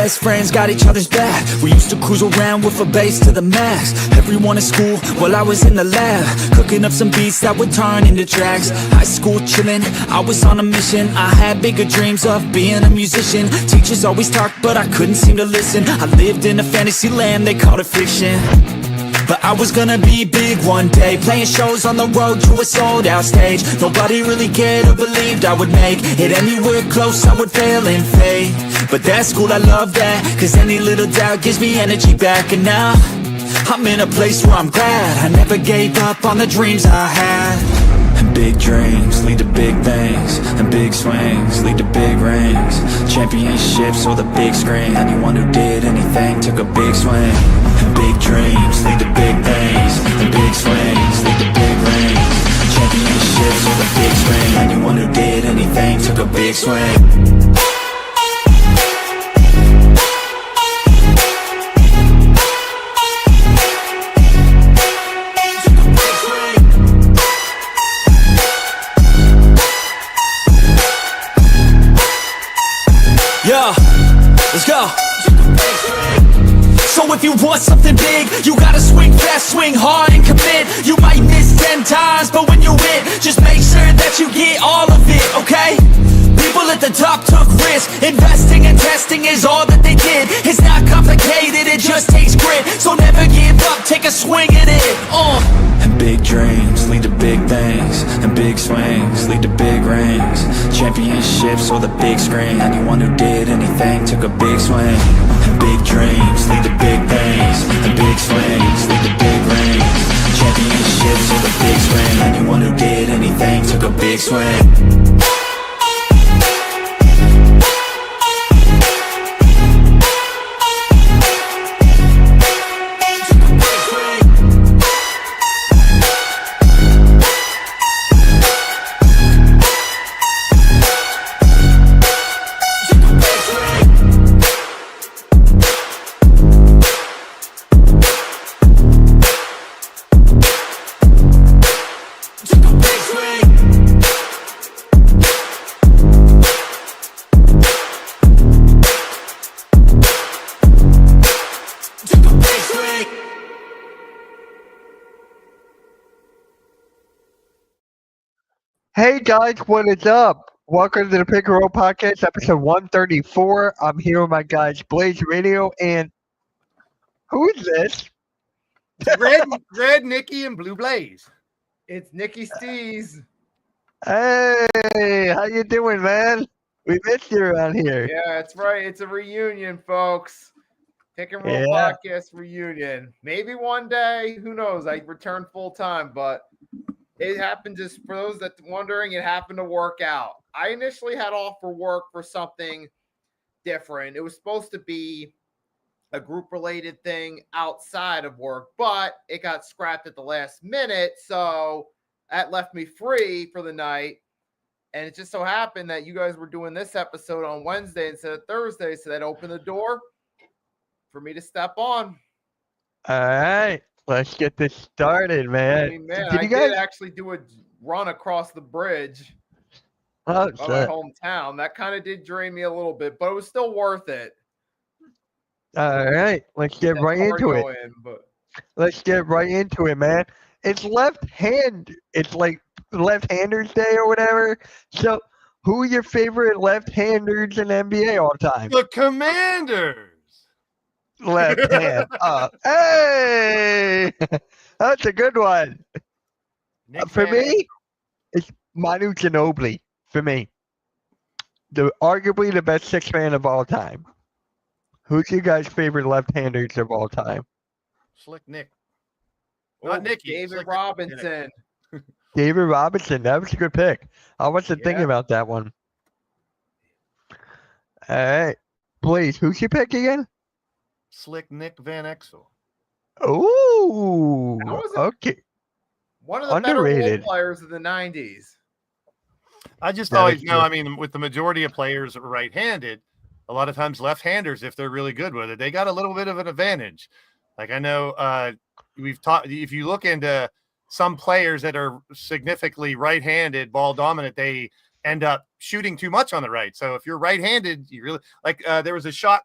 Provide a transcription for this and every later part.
best friends, got each other's back. We used to cruise around with a bass to the max. Everyone in school, while I was in the lab, cooking up some beats that would turn into tracks. High school chillin', I was on a mission. I had bigger dreams of being a musician. Teachers always talked, but I couldn't seem to listen. I lived in a fantasy land, they called it fiction. But I was gonna be big one day, playing shows on the road to a sold out stage. Nobody really cared or believed I would make it anywhere close, I would fail and fade. But that's cool, I love that, cause any little doubt gives me energy back. And now, I'm in a place where I'm glad I never gave up on the dreams I had. And big dreams lead to big things, and big swings lead to big rings. Championships or the big screen, anyone who did anything took a big swing. And big dreams lead to big things, and big swings lead to big rings. Championships or the big screen, anyone who did anything took a big swing. Yeah, let's go. So if you want something big, you gotta swing fast, swing hard and commit. You might miss 10 times, but when you hit, just make sure that you get all of it, okay? People at the top took risks. Investing and testing is all that they did. It's not complicated, it just takes grit. So never give up, take a swing at it. And big dreams lead to big things, and big swings lead to big rings. Championships or the big screen, anyone who did anything took a big swing. And big dreams lead to big things, and big swings lead to big rings. Championships or the big screen, anyone who did anything took a big swing. Hey guys, what is up? Welcome to the Pick and Roll Podcast, episode 134. I'm here with my guys Blaze Radio, and who is this? Red Nikki and Blue Blaze. It's Nikki Stees. Hey, how you doing, man? We missed you around here. Yeah, that's right. It's a reunion, folks. Pick and Roll Podcast reunion. Maybe one day, who knows? I return full time, but it happened. Just for those that wondering, it happened to work out. I initially had off for work for something different. It was supposed to be a group related thing outside of work, but it got scrapped at the last minute. So that left me free for the night. And it just so happened that you guys were doing this episode on Wednesday instead of Thursday. So that opened the door for me to step on. All right, let's get this started, man. I mean, man, I did actually do a run across the bridge of my hometown. That kind of did drain me a little bit, but it was still worth it. All right, let's get right into it. Let's get right into it, man. It's It's like left-handers day or whatever. So, who are your favorite left-handers in NBA all time? The Commanders. Left hand up. Hey, that's a good one. For me, it's Manu Ginobili. For me, arguably the best sixth man of all time. Who's your guys' favorite left-handers of all time? Slick Nick. Not Nicky. David Robinson. David Robinson. That was a good pick. I wasn't thinking about that one. All right, Blaze. Who's your pick again? Slick Nick Van Exel. Oh, okay. One of the better role players of the 90s. I just always know, I mean, with the majority of players right-handed, a lot of times left-handers, if they're really good with it, they got a little bit of an advantage. Like I know we've talked, if you look into some players that are significantly right-handed, ball dominant, they end up shooting too much on the right. So if you're right-handed, you really there was a shot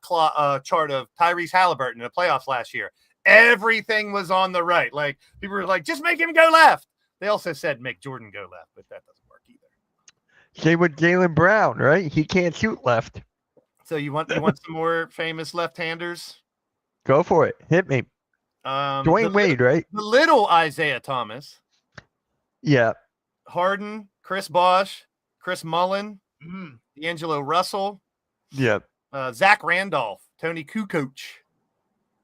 chart of Tyrese Halliburton in the playoffs last year. Everything was on the right. Like people were like, just make him go left. They also said make Jordan go left, but that doesn't work either. Same with Jaylen Brown, right? He can't shoot left. So you want some more famous left-handers? Go for it. Hit me. Dwayne Wade, right? The little Isaiah Thomas. Yeah. Harden, Chris Bosh, Chris Mullen, D'Angelo Russell. Yeah. Zach Randolph, Tony Kukoc,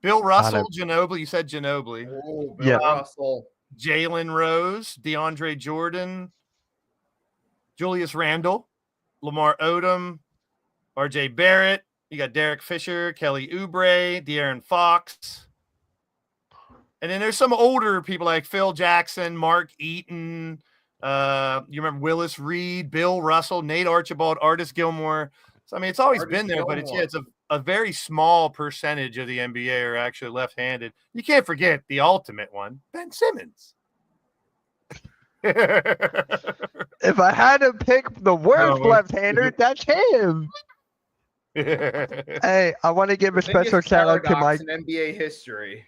Bill Russell, Ginobili. You said Ginobili. Oh, Bill Russell. Jalen Rose, DeAndre Jordan, Julius Randle, Lamar Odom, RJ Barrett. You got Derek Fisher, Kelly Oubre, De'Aaron Fox. And then there's some older people like Phil Jackson, Mark Eaton. You remember Willis Reed, Bill Russell, Nate Archibald, Artis Gilmore. So, I mean, it's always been there, but it's a very small percentage of the NBA are actually left-handed. You can't forget the ultimate one, Ben Simmons. If I had to pick the worst left-hander, that's him. Hey, I want to give a special shout out to my in NBA history.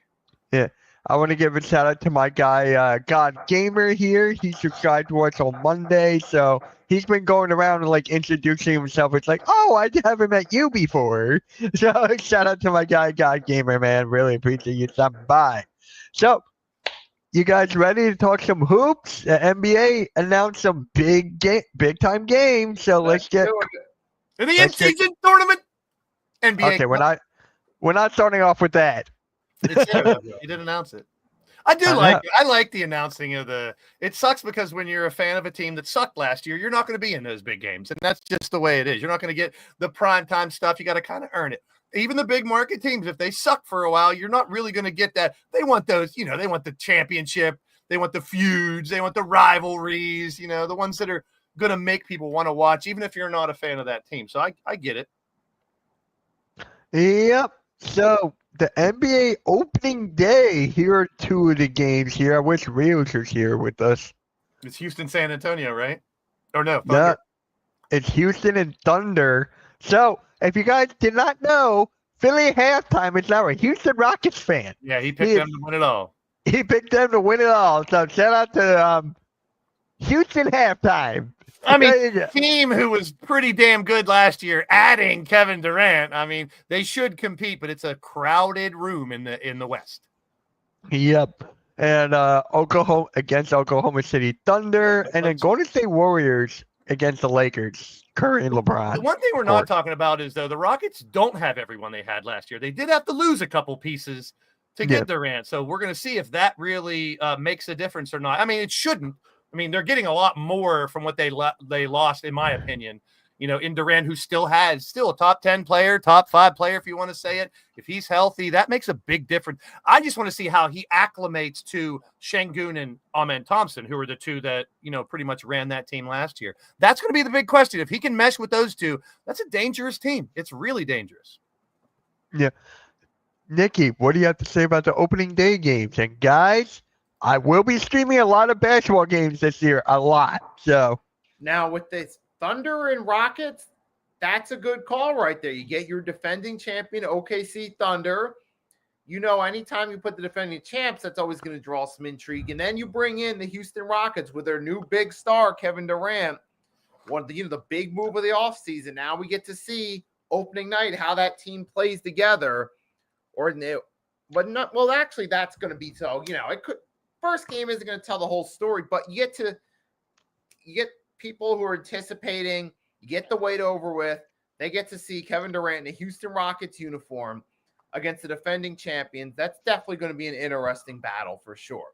Yeah, I want to give a shout out to my guy, God Gamer here. He subscribed to us on Monday, so he's been going around and like introducing himself. It's like, oh, I haven't met you before. So shout out to my guy, God Gamer, man. Really appreciate you stopping by. So, you guys ready to talk some hoops? The NBA announced some big time games, so let's get in the in-season tournament. NBA. Okay, we're not starting off with that. It's he did announce it. I like the announcing of the. It sucks because when you're a fan of a team that sucked last year, you're not going to be in those big games, and that's just the way it is. You're not going to get the primetime stuff. You got to kind of earn it. Even the big market teams, if they suck for a while, you're not really going to get that. They want those, they want the championship, they want the feuds, they want the rivalries, the ones that are going to make people want to watch, even if you're not a fan of that team. So I get it. Yep. So the NBA opening day, here are two of the games here. I wish Rios was here with us. It's Houston, San Antonio, right? Or no? No, it's Houston and Thunder. So if you guys did not know, Philly halftime is now a Houston Rockets fan. Yeah, he picked them to win it all. He picked them to win it all. So shout out to Houston halftime. I mean, team who was pretty damn good last year, adding Kevin Durant. I mean, they should compete, but it's a crowded room in the West. Yep. And Oklahoma City Thunder, and then Golden State Warriors against the Lakers. Curry and LeBron. The one thing we're not talking about is, though, the Rockets don't have everyone they had last year. They did have to lose a couple pieces to get Durant. So we're going to see if that really makes a difference or not. I mean, it shouldn't. I mean, they're getting a lot more from what they lost, in my opinion, in Durant, who still has a top 10 player, top 5 player, if you want to say it. If he's healthy, that makes a big difference. I just want to see how he acclimates to Şengün and Amen Thompson, who are the two that, pretty much ran that team last year. That's going to be the big question. If he can mesh with those two, that's a dangerous team. It's really dangerous. Yeah. Nikki, what do you have to say about the opening day games? And guys, I will be streaming a lot of basketball games this year, a lot. So now with this Thunder and Rockets, that's a good call right there. You get your defending champion, OKC Thunder. Anytime you put the defending champs, that's always going to draw some intrigue. And then you bring in the Houston Rockets with their new big star, Kevin Durant. One of the big move of the offseason. Now we get to see opening night how that team plays together. Actually, that's going to be so. It could. First game isn't going to tell the whole story, but you get people who are anticipating, you get the wait over with. They get to see Kevin Durant in a Houston Rockets uniform against the defending champions. That's definitely going to be an interesting battle for sure.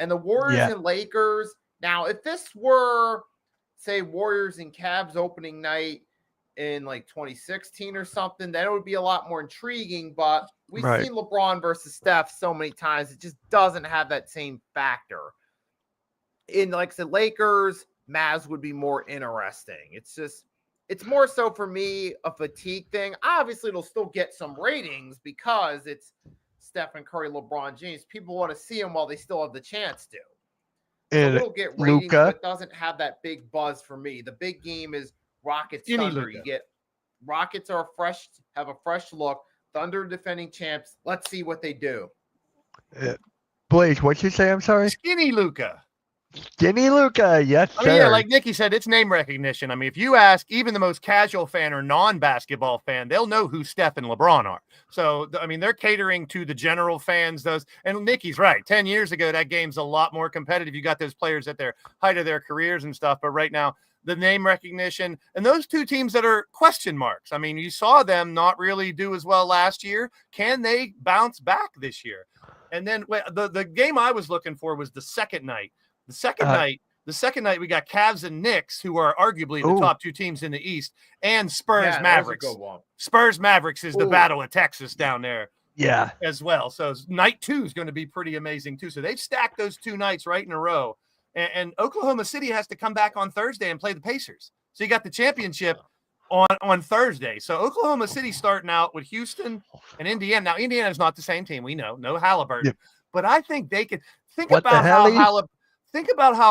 And the Warriors and Lakers. Now, if this were, say, Warriors and Cavs opening night in like 2016 or something, then it would be a lot more intriguing. But we've seen LeBron versus Steph so many times, it just doesn't have that same factor. In like I said, Lakers, Mavs would be more interesting. It's more so for me a fatigue thing. Obviously, it'll still get some ratings because it's Stephen Curry, LeBron James. People want to see them while they still have the chance to. And it'll get ratings, Luka. but doesn't have that big buzz for me. The big game is Rockets Skinny Thunder. Luka. You get Rockets have a fresh look. Thunder defending champs. Let's see what they do. Blaze, what'd you say? I'm sorry. Skinny Luka. Skinny Luka. Yes, I sir. mean, yeah, like Nikki said, it's name recognition. I mean, if you ask even the most casual fan or non-basketball fan, they'll know who Steph and LeBron are. So, I mean, they're catering to the general fans. And Nikki's right. 10 years ago, that game's a lot more competitive. You got those players at their height of their careers and stuff. But right now, the name recognition and those two teams that are question marks. I mean, you saw them not really do as well last year. Can they bounce back this year? And then the game I was looking for was the second night. The second night, we got Cavs and Knicks, who are arguably the top two teams in the East, and Spurs Mavericks. Spurs Mavericks is the battle of Texas down there. Yeah. As well. So night 2 is going to be pretty amazing too. So they've stacked those 2 nights right in a row. And Oklahoma City has to come back on Thursday and play the Pacers. So you got the championship on Thursday. So Oklahoma City starting out with Houston and Indiana. Now, Indiana is not the same team. We know. No Halliburton. Yeah. But I think they could think about how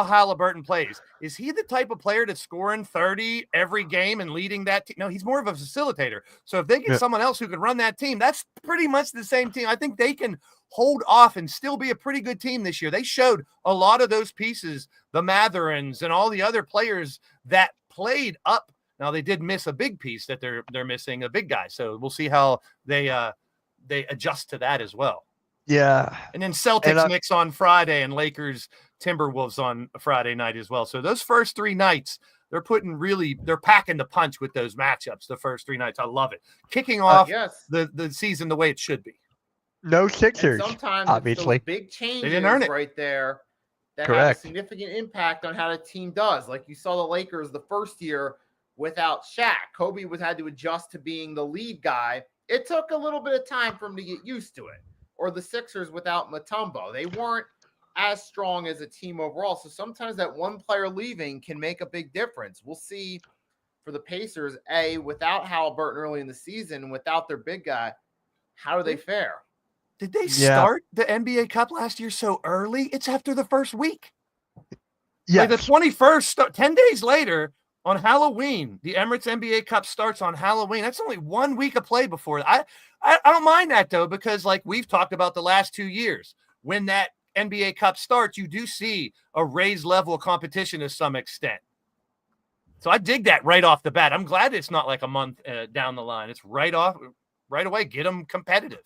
Halliburton plays. Is he the type of player that's scoring 30 every game and leading that team? No, he's more of a facilitator. So if they get someone else who can run that team, that's pretty much the same team. I think they can hold off and still be a pretty good team this year. They showed a lot of those pieces, the Matherins and all the other players that played up. Now they did miss a big piece that they're missing, a big guy. So we'll see how they adjust to that as well. Yeah. And then Celtics Knicks on Friday and Lakers Timberwolves on Friday night as well. So those first 3 nights, they're packing the punch with those matchups the first 3 nights. I love it. Kicking off the season the way it should be. No Sixers. And sometimes obviously it's those big changes they didn't earn it. right there that have a significant impact on how the team does. Like you saw the Lakers the first year without Shaq. Kobe had to adjust to being the lead guy. It took a little bit of time for him to get used to it. Or the Sixers without Mutombo. They weren't as strong as a team overall. So sometimes that one player leaving can make a big difference. We'll see for the Pacers, without Halliburton early in the season, without their big guy, how do they fare? Did they start the NBA Cup last year so early? It's after the first week. Yeah. Like the 21st, 10 days later on Halloween, the Emirates NBA Cup starts on Halloween. That's only 1 week of play before. I don't mind that, though, because like we've talked about the last 2 years, when that NBA Cup starts, you do see a raised level of competition to some extent. So I dig that right off the bat. I'm glad it's not like a month down the line. It's right away. Get them competitive.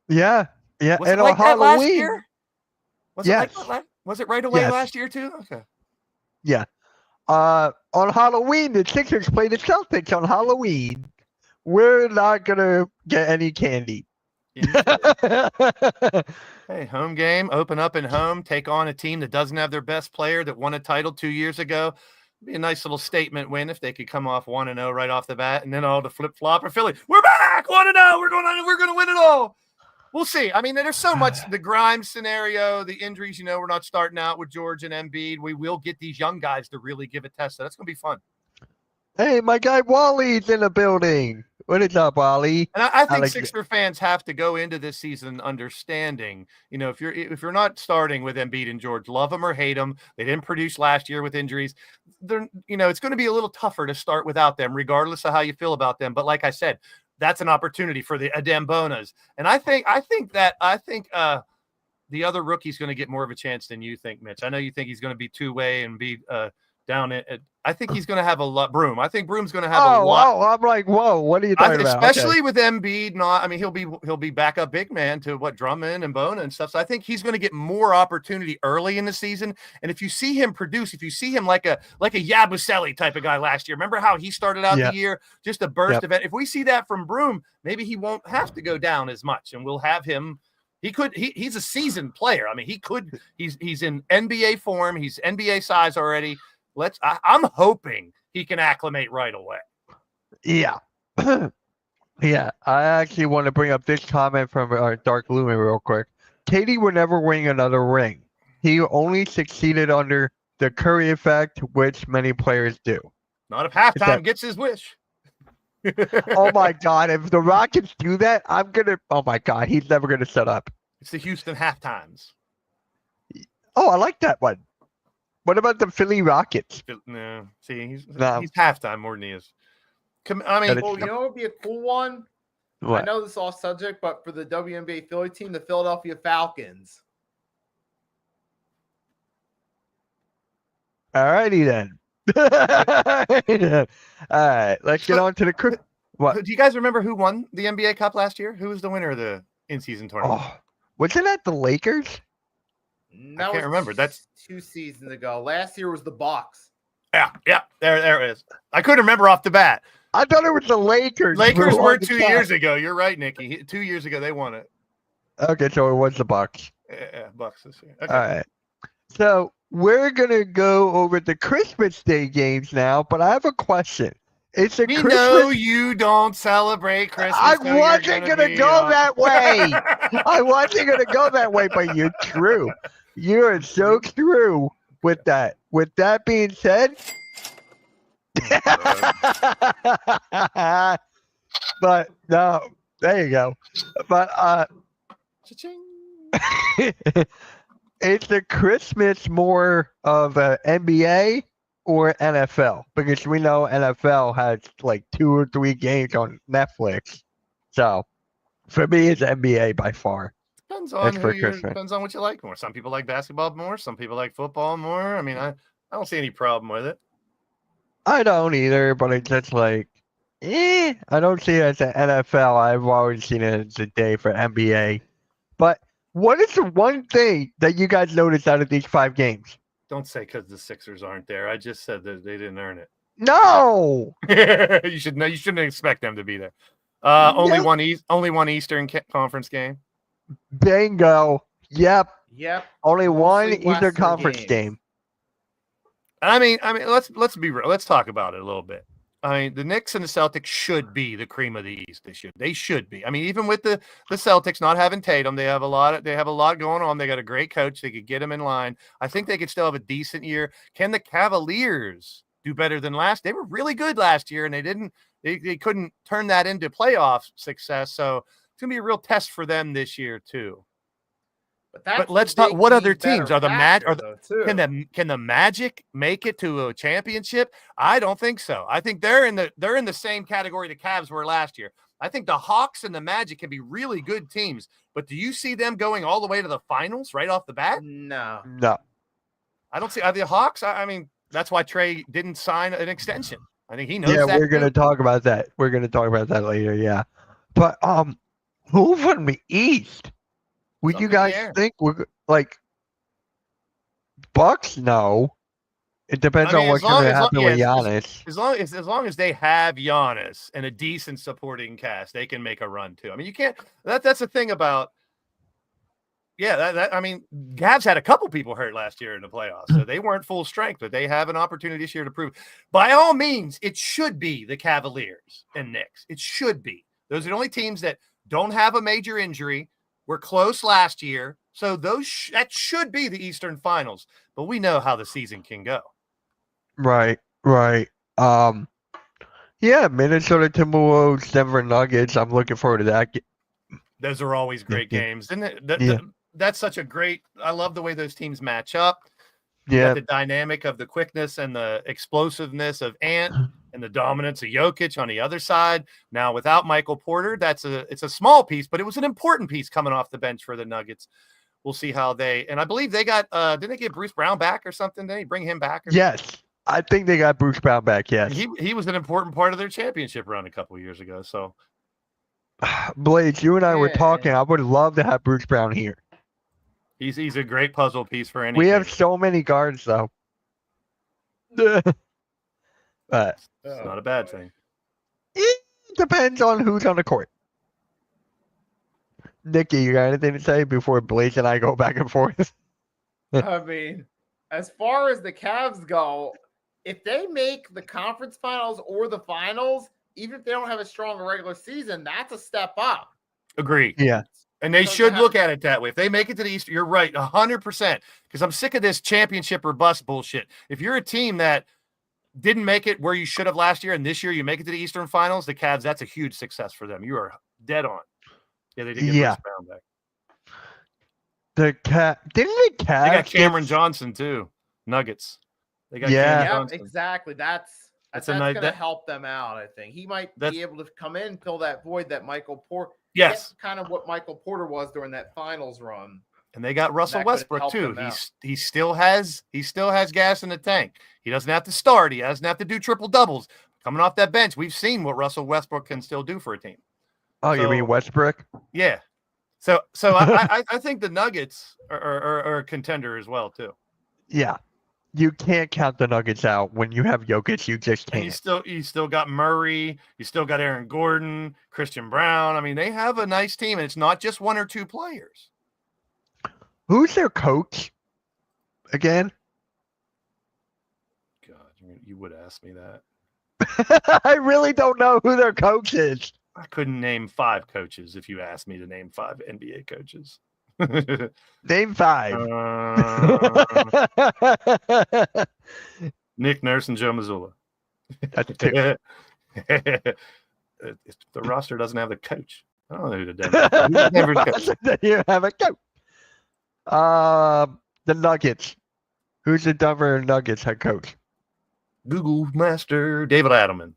Yeah. Yeah. Was it like that last year? Was it right away last year too? Okay. Yeah. On Halloween, the Sixers play the Celtics on Halloween. We're not gonna get any candy. Hey, home game, open up in home, take on a team that doesn't have their best player that won a title 2 years ago. Be a nice little statement win if they could come off 1-0 right off the bat, and then all the flip flop or Philly. We're back 1-0. We're going to win it all. We'll see. I mean, there's so much the Grimes scenario, the injuries. We're not starting out with George and Embiid. We will get these young guys to really give a test. So that's going to be fun. Hey, my guy Wally's in the building. What is up, Wally? And I think Sixer fans have to go into this season understanding, if you're not starting with Embiid and George, love them or hate them. They didn't produce last year with injuries. It's going to be a little tougher to start without them, regardless of how you feel about them. But like I said, that's an opportunity for the Adambonas. And I think the other rookie's going to get more of a chance than you think, Mitch. I know you think he's going to be two-way and be down at I think he's going to have a lot. Broom. I think Broom's going to have a lot. Oh, I'm like, whoa, what are you talking about? Especially with Embiid. He'll be backup big man to Drummond and Bona and stuff. So I think he's going to get more opportunity early in the season. And if you see him produce, if you see him like a Yabusele type of guy last year, remember how he started out the year, just a burst event. If we see that from Broom, maybe he won't have to go down as much, and we'll have him. He's a seasoned player. I mean, he's in NBA form. He's NBA size already. I'm hoping he can acclimate right away. Yeah. Yeah. I actually want to bring up this comment from Dark Lumen real quick. KD will never win another ring. He only succeeded under the Curry effect, which many players do. Not if halftime gets his wish. Oh my God. If the Rockets do that, oh my God, he's never going to shut up. It's the Houston halftimes. Oh, I like that one. What about the Philly Rockets? No, see, he's No. he's halftime more than he is. I That mean, is- Oh, you know what would be a cool one? I What? know this is off subject, but for the WNBA Philly team, the Philadelphia Falcons. Alrighty then. All right, let's get on to the What? do you guys remember who won the NBA Cup last year? Who was the winner of the in-season tournament? Oh, wasn't that the Lakers? That can't remember. That's 2 seasons ago. Last year was the Bucks. Yeah, there it is. I couldn't remember off the bat. I thought it was the Lakers. Lakers who were won the 2 cup. years ago. You're right, Nikki. 2 years ago they won it. Okay, so it was the Bucks. Yeah, Bucks this year. Okay. All right. So we're gonna go over the Christmas Day games now, but I have a question. It's a We Christmas. know you don't celebrate Christmas. I so you're wasn't gonna be, go that way. I wasn't gonna go that way, but you're true. You are so true with that. With that being said, but no, there you go. But Cha-ching. it's a Christmas more of a NBA or NFL because we know NFL has like 2 or 3 games on Netflix. So for me, it's NBA by far. Depends on That's who for you Christmas. depends on what you like more. Some people like basketball more. Some people like football more. I mean, I don't see any problem with it. I don't either, but it's just like, I don't see it as an NFL. I've always seen it as a day for NBA. But what is the one thing that you guys noticed out of these 5 games? Don't say because the Sixers aren't there. I just said that they didn't earn it. No. You should know. You shouldn't expect them to be there. Only Yeah. only one Eastern Conference game. Bingo. Yep. Yep. Only one Mostly Eastern Western Conference games. game. I mean, let's be real. Let's talk about it a little bit. I mean, the Knicks and the Celtics should be the cream of the East this year. They should be. I mean, even with the Celtics not having Tatum, they have a lot going on. They got a great coach. They could get them in line. I think they could still have a decent year. Can the Cavaliers do better than last? They were really good last year, and they couldn't turn that into playoff success. So it's gonna be a real test for them this year too. But let's talk. What other teams are the Can the Magic make it to a championship? I don't think so. I think they're in the same category the Cavs were last year. I think the Hawks and the Magic can be really good teams, but do you see them going all the way to the finals right off the bat? No. No. I don't see the Hawks. I mean, that's why Trey didn't sign an extension. I think he knows Yeah, that. we're gonna talk about that. We're gonna talk about that later. Yeah, but who from the East? Would you Something in the guys air. think we're like Bucks? No. It depends I mean, on what's gonna happen with Giannis. As long as they have Giannis and a decent supporting cast, they can make a run too. I mean, you can't. That's the thing about. Yeah, I mean, Cavs had a couple people hurt last year in the playoffs, so they weren't full strength, but they have an opportunity this year to prove. By all means, it should be the Cavaliers and Knicks. It should be. Those are the only teams that don't have a major injury. Were close last year, so that should be the Eastern Finals. But we know how the season can go. Right. Yeah, Minnesota Timberwolves, Denver Nuggets. I'm looking forward to that. Those are always great Yeah. games, and Yeah. that's such a great. I love the way those teams match up. You Yeah, got the dynamic of the quickness and the explosiveness of Ant and the dominance of Jokic on the other side. Now, without Michael Porter, it's a small piece, but it was an important piece coming off the bench for the Nuggets. We'll see how and I believe they got, didn't they get Bruce Brown back or something? Didn't he bring him back? yes. I think they got Bruce Brown back. Yes. He was an important part of their championship run a couple of years ago. So Blaze, you and I were Yeah. talking. I would love to have Bruce Brown here. he's a great puzzle piece for anything. We have so many guards, though. But It's not a bad thing. it depends on who's on the court. Nikki, you got anything to say before Blaze and I go back and forth? I mean, as far as the Cavs go, if they make the conference finals or the finals, even if they don't have a strong regular season, that's a step up. Agree. Yeah. And they So should they look at it that way. If they make it to the East, you're right, 100%. Because I'm sick of this championship or bust bullshit. If you're a team that didn't make it where you should have last year, and this year you make it to the Eastern Finals, the Cavs, that's a huge success for them. You are dead on. Yeah, they did get Yeah. Bruce Brown back. Didn't the Cavs They got Cameron get- Johnson too. Nuggets. They got Yeah. Cam Yeah, Johnson. exactly. That's That's going a to nice. help them out. I think he might That's- be able to come in, fill that void that Michael Porter. Yes, kind of what Michael Porter was during that finals run. and they got Russell That could Westbrook help too. them out. He still has gas in the tank. He doesn't have to start. He doesn't have to do triple doubles. Coming off that bench, we've seen what Russell Westbrook can still do for a team. Oh, you mean So- Westbrook? Yeah. So I think the Nuggets are a contender as well too. Yeah. You can't count the Nuggets out when you have Jokic. You just And can't. you still got Murray. You still got Aaron Gordon, Christian Brown. I mean, they have a nice team, and it's not just one or two players. Who's their coach again? God, you would ask me that. I really don't know who their coach is. I couldn't name 5 coaches if you asked me to name 5 NBA coaches. Name 5. Nick Nurse and Joe Mazzulla. That's 2. If the roster doesn't have the coach. I don't know who the Denver coach. You have a coach. The Nuggets. Who's the Denver Nuggets head coach? Google Master David Adelman.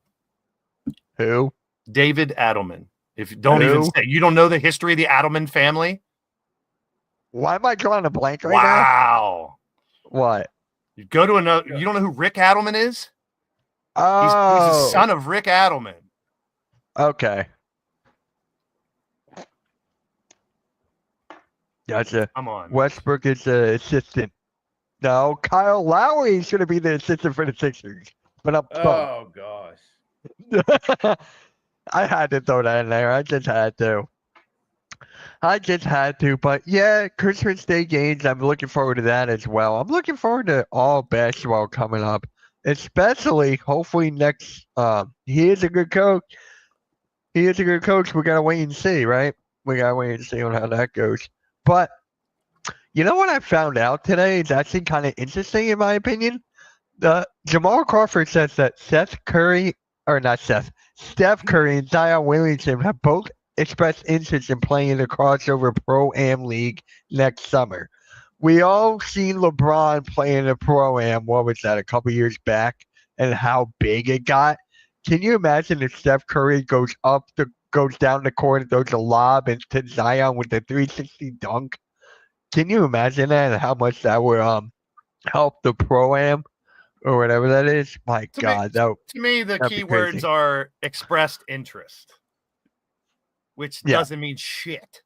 Who? David Adelman. If you don't Who? even say you don't know the history of the Adelman family. Why am I drawing a blank right Wow. now? What? You go to another. You don't know who Rick Adelman is? He's Oh, the son of Rick Adelman. okay. Gotcha. Come on. Westbrook is the assistant. No, Kyle Lowry should have been the assistant for the Sixers. But I'm Oh gosh. I had to throw that in there. I just had to. But yeah, Christmas Day games, I'm looking forward to that as well. I'm looking forward to all basketball coming up, especially hopefully next. He is a good coach. We gotta wait and see, right? We gotta wait and see on how that goes. But you know what I found out today is actually kind of interesting in my opinion. Jamal Crawford says that Steph Curry and Zion Williamson have both expressed interest in playing in the crossover Pro-Am League next summer. We all seen LeBron play in the Pro-Am, what was that, a couple years back, and how big it got. Can you imagine if Steph Curry goes down the court and throws a lob into Zion with the 360 dunk? Can you imagine that and how much that would help the Pro-Am or whatever that is? My To me- God, To me, the That'd be key words crazy. are expressed interest, which Yeah. doesn't mean shit.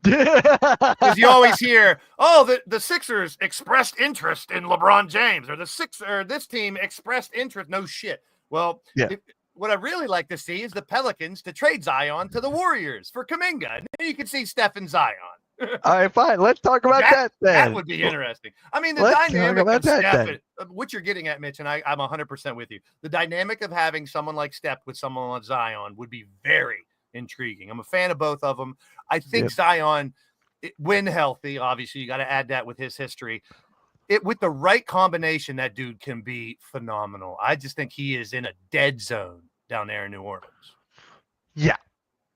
Because you always hear, oh, the Sixers expressed interest in LeBron James, or this team expressed interest. No shit. Well, Yeah. what I really like to see is the Pelicans to trade Zion to the Warriors for Kuminga. And then you can see Steph and Zion. All right, fine. Let's talk about that then. That would be interesting. I mean, the Let's talk dynamic about of that Steph, then. what you're getting at, Mitch, and I'm 100% with you. The dynamic of having someone like Steph with someone like Zion would be very intriguing. I'm a fan of both of them. I think Yep. Zion, when healthy, obviously, you got to add that with his history. With the right combination, that dude can be phenomenal. I just think he is in a dead zone down there in New Orleans. Yeah,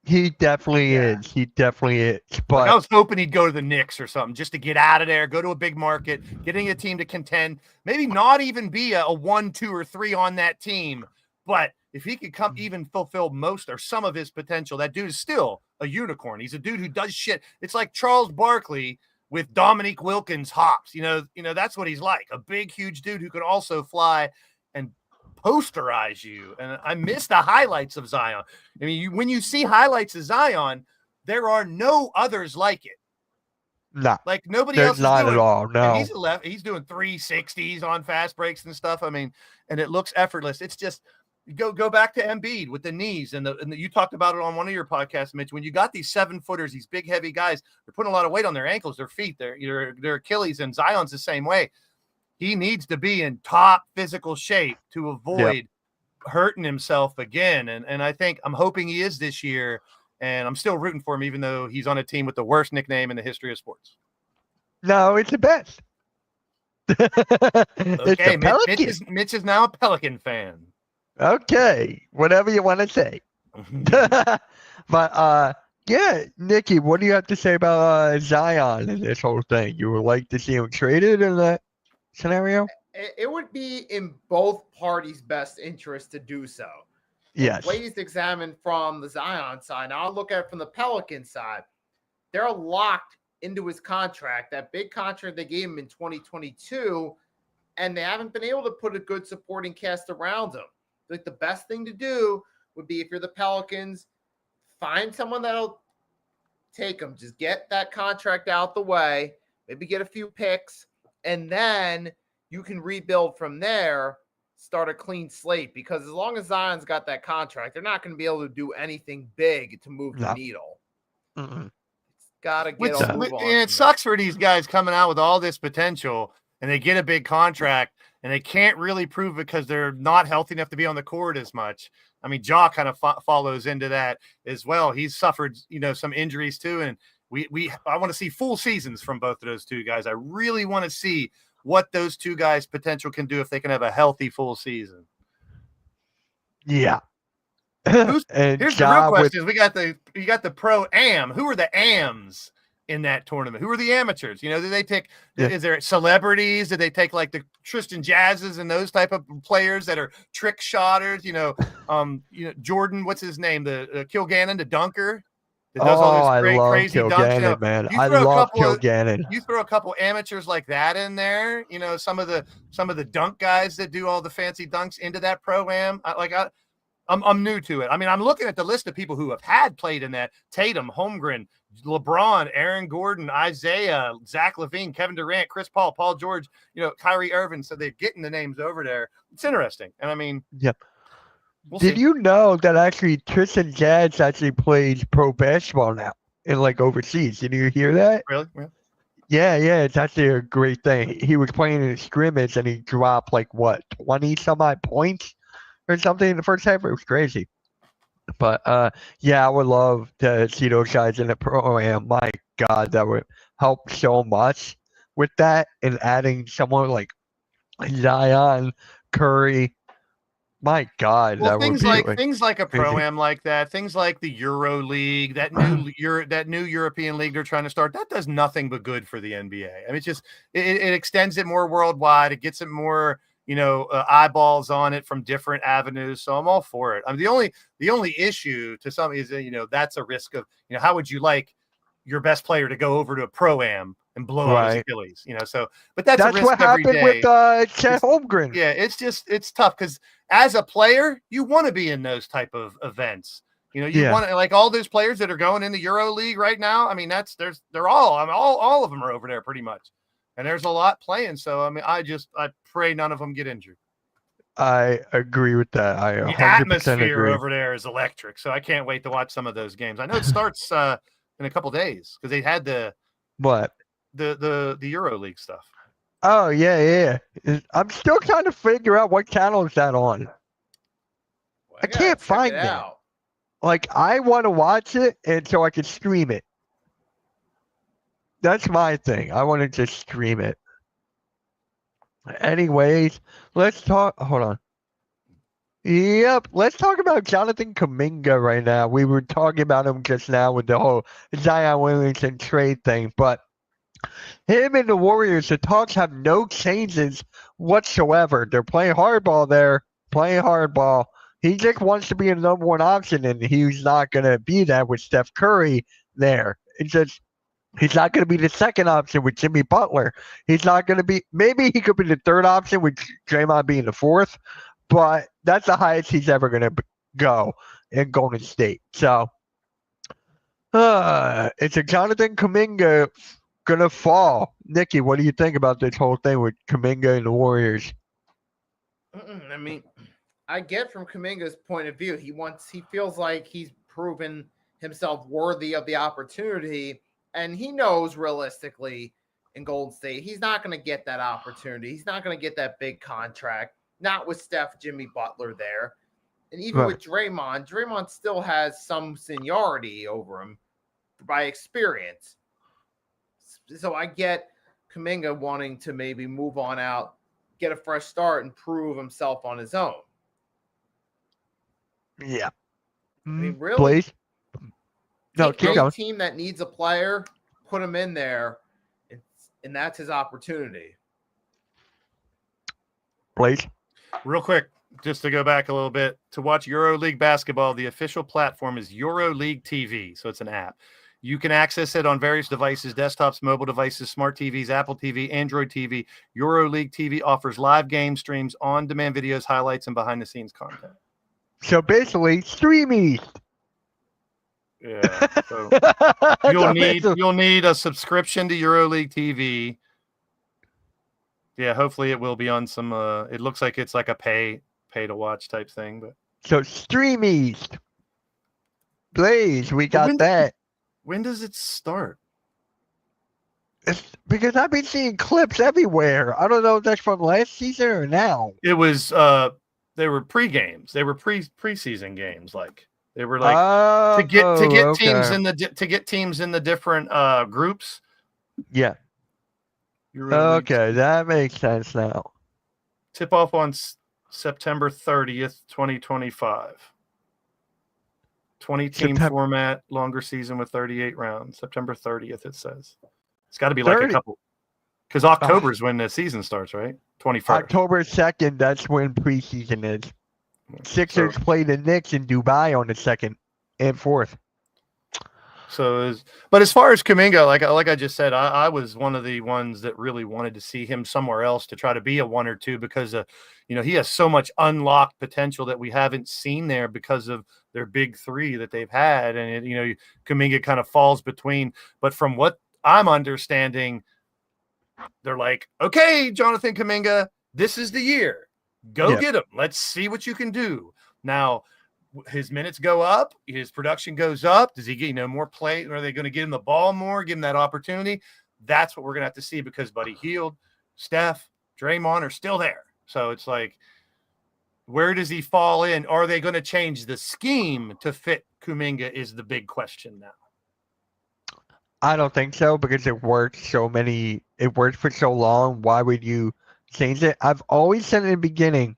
he definitely Yeah. is. He definitely is. Like, But I was hoping he'd go to the Knicks or something just to get out of there, go to a big market, getting a team to contend, maybe not even be a 1, 2, or 3 on that team. But if he could come even fulfill most or some of his potential, that dude is still a unicorn. He's a dude who does shit. It's like Charles Barkley with Dominique Wilkins hops. You know, that's what he's like. A big, huge dude who could also fly and posterize you. And I miss the highlights of Zion. I mean, when you see highlights of Zion, there are no others like it. nah, Like nobody there's else is not doing at all. and No. he's doing 360s on fast breaks and stuff. I mean, and it looks effortless. It's just go back to Embiid with the knees and you talked about it on one of your podcasts, Mitch. When you got these 7-footers, these big heavy guys, they're putting a lot of weight on their ankles, their feet, their Achilles, and Zion's the same way. He needs to be in top physical shape to avoid hurting himself again. And I think I'm hoping he is this year. And I'm still rooting for him, even though he's on a team with the worst nickname in the history of sports. No, it's the best. It's Okay, the Pelicans. Mitch is now a Pelican fan. Okay, whatever you want to say. But yeah, Nikki, what do you have to say about Zion and this whole thing? You would like to see him traded in that scenario? it would be in both parties' best interest to do so. Yes. Ways to examine from the Zion side. Now I'll look at it from the Pelican side. They're locked into his contract, that big contract they gave him in 2022, and they haven't been able to put a good supporting cast around him. Like the best thing to do would be, if you're the Pelicans, find someone that'll take him. Just get that contract out the way, maybe get a few picks, and then you can rebuild from there, start a clean slate. Because as long as Zion's got that contract, they're not going to be able to do anything big to move the needle. Mm-mm. It's got to get a move on. And it sucks for these guys coming out with all this potential, and they get a big contract, and they can't really prove because they're not healthy enough to be on the court as much. I mean, Ja kind of follows into that as well. He's suffered, some injuries too, and I want to see full seasons from both of those two guys. I really want to see what those two guys' potential can do if they can have a healthy full season. Yeah. Here's the real question: you got the pro am. Who are the ams in that tournament? Who are the amateurs? Did they take? Yeah. Is there celebrities? Did they take like the Tristan Jazzes and those type of players that are trick shotters? Jordan, what's his name? The Kilgannon, the dunker. That does all those crazy dunks. Man. I love Kilgannon. You throw a couple amateurs like that in there. Some of the dunk guys that do all the fancy dunks into that pro-am. I'm new to it. I mean, I'm looking at the list of people who have had played in that: Tatum, Holmgren, LeBron, Aaron Gordon, Isaiah, Zach LaVine, Kevin Durant, Chris Paul, Paul George, Kyrie Irving. So they're getting the names over there. It's interesting. And I mean, yep. Did you know that actually Tristan Jazz actually plays pro basketball now in overseas? Did you hear that? Really? Yeah. It's actually a great thing. He was playing in a scrimmage and he dropped 20 some odd points or something in the first half. It was crazy. But I would love to see those guys in the pro-am. My God, that would help so much with that, and adding someone like Zion, Curry. My God, well, things like a pro-am like that, things like the Euro League, that new European league they're trying to start, that does nothing but good for the NBA. I mean, it's just it extends it more worldwide. It gets it more eyeballs on it from different avenues. So I'm all for it. I mean, the only issue to some is that's a risk of how would you like your best player to go over to a pro-am and blow out his Achilles, so, but that's a risk what every happened day. With Chet Holmgren. Yeah, it's tough because as a player, you want to be in those type of events. You want to, like all those players that are going in the Euro League right now. I mean, all of them are over there pretty much, and there's a lot playing. So I mean, I pray none of them get injured. I agree with that. The atmosphere over there is electric, so I can't wait to watch some of those games. I know it starts in a couple days because they had the Euro League stuff. Oh yeah. I'm still trying to figure out what channel is that on. Well, I can't find it. I want to watch it, and so I can stream it. That's my thing. I want to just stream it. Anyways, let's talk. Hold on. Yep, let's talk about Jonathan Kuminga right now. We were talking about him just now with the whole Zion Williamson trade thing, but him and the Warriors, the talks have no changes whatsoever. They're playing hardball there, He just wants to be a number one option, and he's not going to be that with Steph Curry there. It's just he's not going to be the second option with Jimmy Butler. He's not going to be – maybe he could be the third option with Draymond being the fourth, but that's the highest he's ever going to go in Golden State. So it's a Jonathan Kuminga going to fall. Nikki, what do you think about this whole thing with Kuminga and the Warriors? I mean, I get from Kuminga's point of view, he feels like he's proven himself worthy of the opportunity, and he knows realistically in Golden State he's not going to get that opportunity. He's not going to get that big contract. Not with Steph, Jimmy Butler there. And even with Draymond still has some seniority over him by experience. So I get Kuminga wanting to maybe move on out, get a fresh start, and prove himself on his own. Yeah. I mean, really? Please? No, keep going. Team that needs a player, put him in there, and that's his opportunity. Please. Real quick, just to go back a little bit, to watch EuroLeague basketball, the official platform is EuroLeague TV. So it's an app. You can access it on various devices, desktops, mobile devices, smart TVs, Apple TV, Android TV. EuroLeague TV offers live game streams, on-demand videos, highlights, and behind-the-scenes content. So basically, streamies. Yeah. So you'll need a subscription to EuroLeague TV. Yeah, hopefully it will be on some. It looks like it's like a pay to watch type thing, but So streamies. Please, we got that. When does it start? It's because I've been seeing clips everywhere. I don't know if that's from last season or now. It was they were pre-games. They were preseason games. Like they were like to get teams in the different groups. Yeah. Okay, that makes sense now. Tip off on September 30th, 2025. 20-team format, longer season with 38 rounds. September 30th, it says. It's got to be like a couple. Because October is when the season starts, right? 21st. October 2nd, that's when preseason is. Sixers play the Knicks in Dubai on the 2nd and 4th. But as far as Kuminga, like I just said, I was one of the ones that really wanted to see him somewhere else to try to be a 1 or 2 because he has so much unlocked potential that we haven't seen there because of their big 3 that they've had, and Kuminga kind of falls between. But from what I'm understanding, they're like, okay, Jonathan Kuminga, this is the year. Go get him. Let's see what you can do. Now, his minutes go up, his production goes up. Does he get more play? Are they going to give him the ball more, give him that opportunity? That's what we're going to have to see because Buddy Hield, Steph, Draymond are still there. So it's like, where does he fall in? Are they going to change the scheme to fit Kuminga is the big question now. I don't think so because it worked for so long. Why would you change it? I've always said in the beginning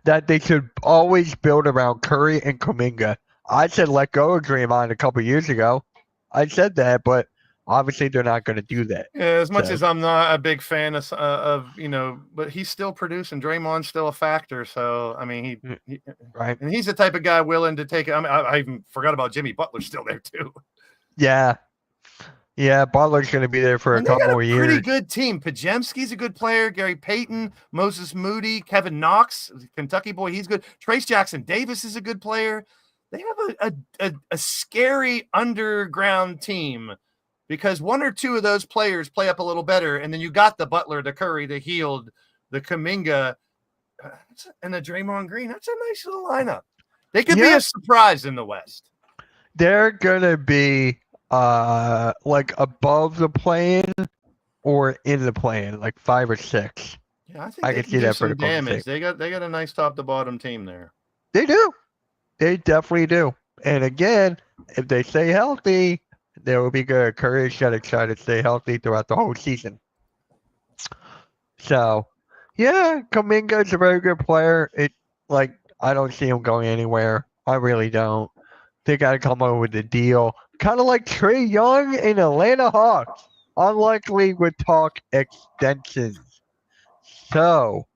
that they should always build around Curry and Kuminga. I said let go of Draymond a couple years ago. I said that, but obviously they're not going to do that. Yeah, as much as I'm not a big fan of but he's still producing. Draymond's still a factor. So I mean, he right, and he's the type of guy willing to take it. I mean, I even forgot about Jimmy Butler's still there too. Yeah, Butler's going to be there for a couple more years. Pretty good team. Pajemski's a good player. Gary Payton, Moses Moody, Kevin Knox, Kentucky boy, he's good. Trace Jackson Davis is a good player. They have a scary underground team because 1 or 2 of those players play up a little better, and then you got the Butler, the Curry, the Hield, the Kuminga, and the Draymond Green. That's a nice little lineup. They could be a surprise in the West. They're going to be like above the play-in or in the play-in, like 5 or 6. Yeah, I think I can see that for the damage. They got a nice top to bottom team there. They do. They definitely do. And again, if they stay healthy, they will be good. Curry's got to try to stay healthy throughout the whole season. So, yeah, Kuminga is a very good player. I don't see him going anywhere. I really don't. They got to come up with a deal. Kind of like Trae Young in Atlanta Hawks. Unlikely would talk extensions. So,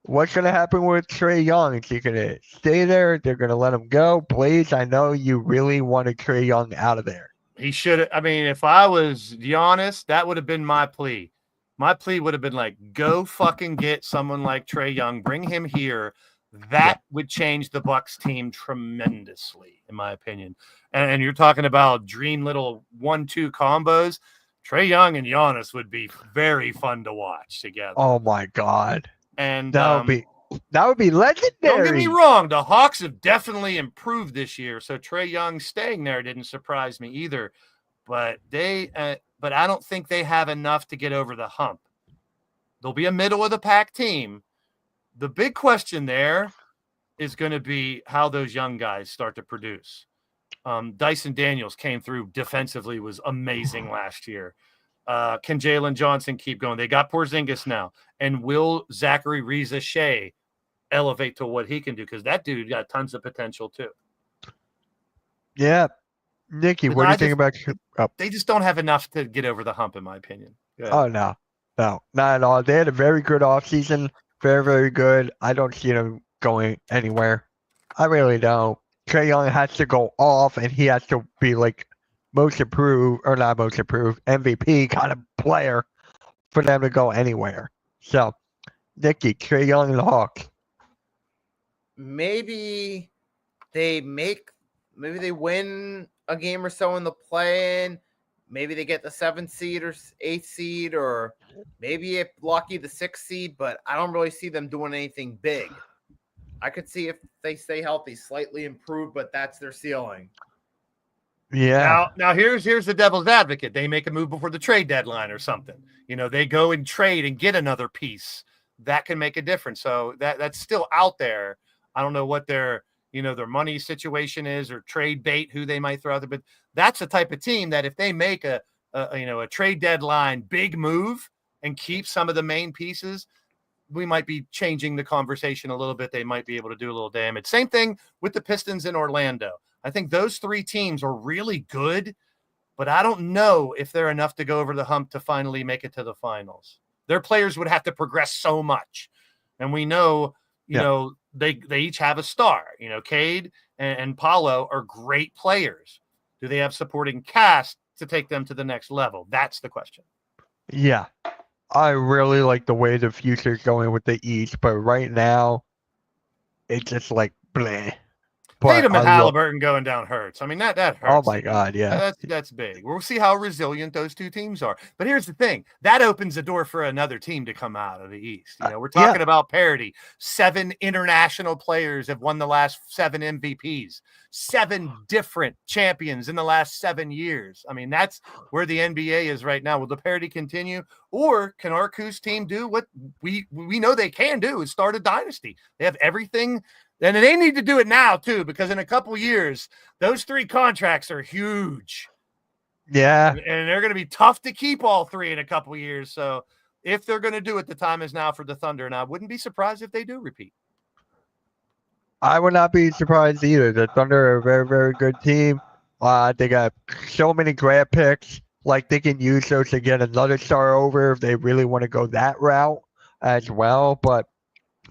what's going to happen with Trae Young? Is he going to stay there? They're going to let him go? Blaze, I know you really wanted Trae Young out of there. He should have. I mean, if I was Giannis, that would have been my plea. My plea would have been like, go fucking get someone like Trae Young. Bring him here. That would change the Bucks team tremendously, in my opinion. And you're talking about dream little 1-2 combos. Trae Young and Giannis would be very fun to watch together. Oh my God. And that would be legendary. Don't get me wrong, the Hawks have definitely improved this year. So Trae Young staying there didn't surprise me either. But I don't think they have enough to get over the hump. They'll be a middle of the pack team. The big question there is going to be how those young guys start to produce. Dyson Daniels came through defensively, was amazing last year. Can Jalen Johnson keep going? They got Porzingis now. And will Zachary Reza-Shea elevate to what he can do? Because that dude got tons of potential too. Yeah. Nikki, what do you think about They just don't have enough to get over the hump, in my opinion. Oh, no, not at all. They had a very good offseason Very, very good. I don't see them going anywhere. I really don't. Trae Young has to go off, and he has to be like most improved, or not most improved, MVP kind of player for them to go anywhere. So, Nikki, Trae Young and the Hawks. Maybe they win a game or so in the play-in. Maybe they get the 7th seed or 8th seed, or maybe if lucky the 6th seed, but I don't really see them doing anything big. I could see if they stay healthy, slightly improved, but that's their ceiling. Yeah. Now here's the devil's advocate. They make a move before the trade deadline or something. They go and trade and get another piece. That can make a difference. So that's still out there. I don't know what their money situation is or trade bait, who they might throw out there, but that's the type of team that if they make a trade deadline big move and keep some of the main pieces, we might be changing the conversation a little bit. They might be able to do a little damage. Same thing with the Pistons in Orlando. I think those 3 teams are really good, but I don't know if they're enough to go over the hump to finally make it to the finals. Their players would have to progress so much. And we know, they each have a star. Cade and Paolo are great players. Do they have supporting cast to take them to the next level? That's the question. Yeah. I really like the way the future's going with the East, but right now, it's just like bleh. Tatum and Halliburton going down hurts. I mean, that hurts. Oh my God, yeah. That's big. We'll see how resilient those 2 teams are. But here's the thing. That opens the door for another team to come out of the East. We're talking about parity. 7 international players have won the last 7 MVPs. 7 different champions in the last 7 years. I mean, that's where the NBA is right now. Will the parity continue? Or can Arku's team do what we know they can do, is start a dynasty? They have everything. And they need to do it now, too, because in a couple years, those 3 contracts are huge. Yeah. And they're going to be tough to keep all 3 in a couple years. So if they're going to do it, the time is now for the Thunder. And I wouldn't be surprised if they do repeat. I would not be surprised either. The Thunder are a very, very good team. They got so many grab picks. Like, they can use those to get another star over if they really want to go that route as well. But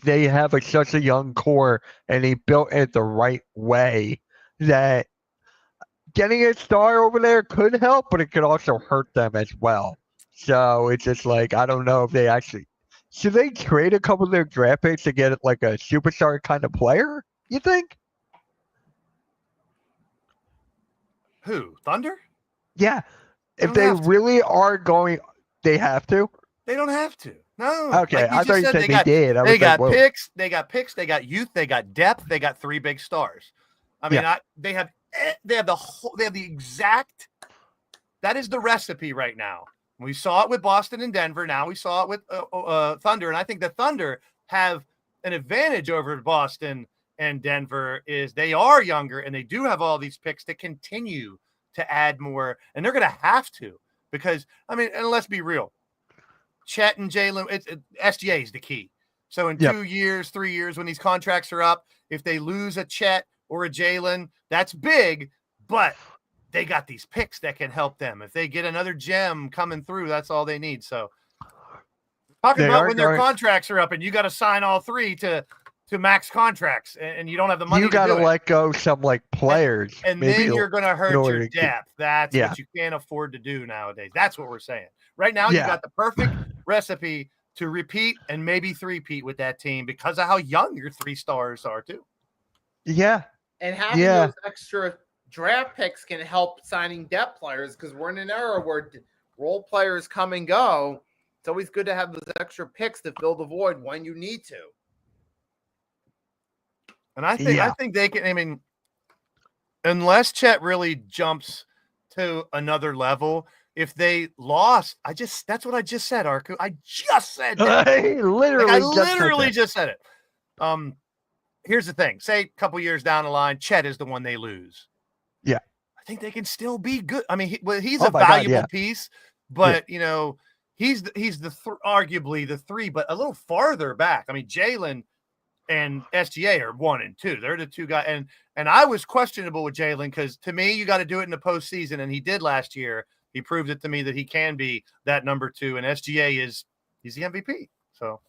they have such a young core, and they built it the right way that getting a star over there could help, but it could also hurt them as well. So it's just like, I don't know if they actually should they trade a couple of their draft picks to get like a superstar kind of player, you think? Who? Thunder? Yeah. If they really are going, they have to. They don't have to. No. Okay, I thought you said they did. They got picks. They got picks. They got youth. They got depth. They got 3 big stars. I mean, they have the exact. That is the recipe right now. We saw it with Boston and Denver. Now we saw it with Thunder, and I think the Thunder have an advantage over Boston and Denver. Is they are younger and they do have all these picks to continue to add more, and they're going to have to because and let's be real. Chet and Jalen, SGA is the key. So in 2 years, 3 years, when these contracts are up, if they lose a Chet or a Jalen, that's big, but they got these picks that can help them. If they get another gem coming through, that's all they need. So talking about when their contracts are up and you got to sign all 3 to max contracts and you don't have the money. You got to let go some like players. And then you're going to hurt your depth. That's what you can't afford to do nowadays. That's what we're saying. Right now, you got the perfect recipe to repeat and maybe 3-peat with that team because of how young your 3 stars are too. Yeah. And having those extra draft picks can help signing depth players because we're in an era where role players come and go. It's always good to have those extra picks to fill the void when you need to. And I think they can. I mean, unless Chet really jumps to another level, if they lost, that's what I just said, Arku. I just said that. I literally just said it. Here's the thing. Say a couple years down the line, Chet is the one they lose. Yeah. I think they can still be good. I mean, he's a valuable piece, but he's arguably the 3, but a little farther back. I mean, Jalen and SGA are 1 and 2. They're the 2 guys. And I was questionable with Jalen because to me, you got to do it in the postseason. And he did last year. He proved it to me that he can be that number 2. And SGA he's the MVP. So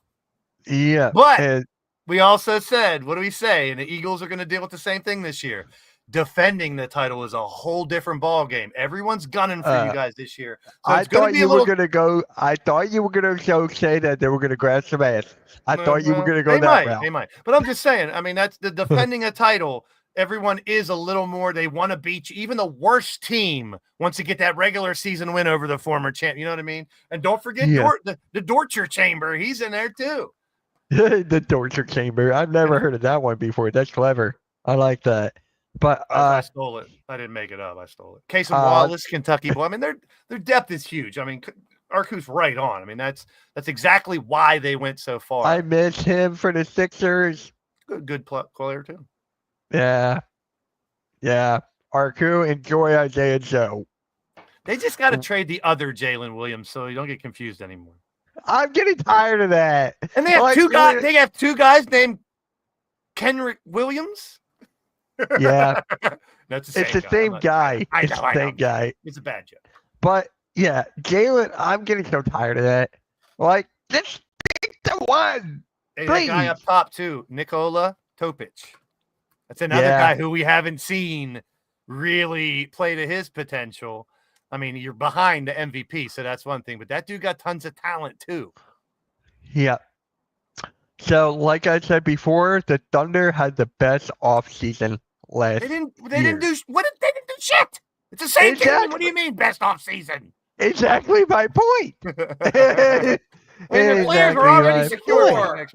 Yeah. But and- we also said, what do we say? And the Eagles are going to deal with the same thing this year. Defending the title is a whole different ball game. Everyone's gunning for you guys this year. So I it's going thought to be you a little. were gonna go. I thought you were gonna say that they were gonna grab some ass. I thought you were gonna go they that might, route. They might. But I'm just saying. I mean, that's the defending a title. Everyone is a little more. They want to beat you. Even the worst team wants to get that regular season win over the former champ. You know what I mean? And don't forget the Dortcher Chamber. He's in there too. The torture chamber. I've never heard of that one before. That's clever. I like that. But I stole it. I didn't make it up. I stole it. Casey Wallace, Kentucky boy. I mean, their depth is huge. I mean, Arku's right on. I mean, that's exactly why they went so far. I miss him for the Sixers. Good player too. Yeah. Arku, enjoy Isaiah Joe. They just got to trade the other Jalen Williams so you don't get confused anymore. I'm getting tired of that. And they have two guys. They have two guys named Kenrick Williams. Yeah, that's the same it's the guy. same guy. I It's know, the I know. same guy. It's a bad joke. But yeah, Jalen, I'm getting so tired of that. Like, just pick the one. Hey, that guy up top too, Nikola Topic. That's another guy who we haven't seen really play to his potential. I mean, you're behind the MVP, so that's one thing. But that dude got tons of talent too. Yeah. So, like I said before, the Thunder had the best offseason last They didn't do shit. It's the same team. What do you mean best off season? Exactly my point. And the players were already secure.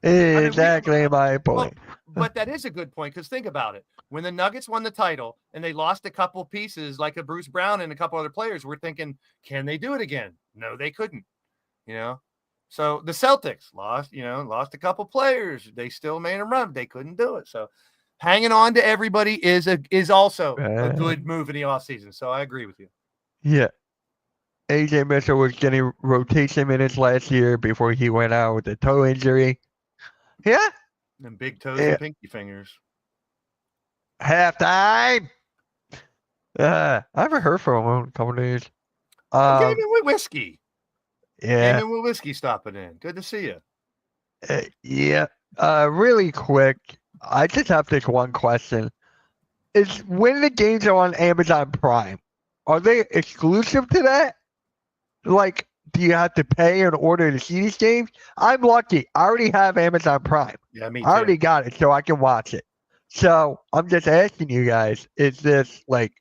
Exactly my point. But that is a good point because think about it. When the Nuggets won the title and they lost a couple pieces like a Bruce Brown and a couple other players, we're thinking, can they do it again? No, they couldn't. You know, so the Celtics lost a couple players. They still made a run. They couldn't do it. So hanging on to everybody is also a good move in the offseason. So I agree with you. Yeah. AJ Mitchell was getting rotation minutes last year before he went out with a toe injury. Yeah. And big toes and pinky fingers. Halftime. I haven't heard from him in a couple of days. Gaming with whiskey. Yeah. Gaming with whiskey stopping in. Good to see you. Yeah. Really quick, I just have this one question. Is when the games are on Amazon Prime, are they exclusive to that? Like, do you have to pay in order to see these games? I'm lucky. I already have Amazon Prime. Yeah, me too. I already got it, so I can watch it. So I'm just asking you guys, is this like...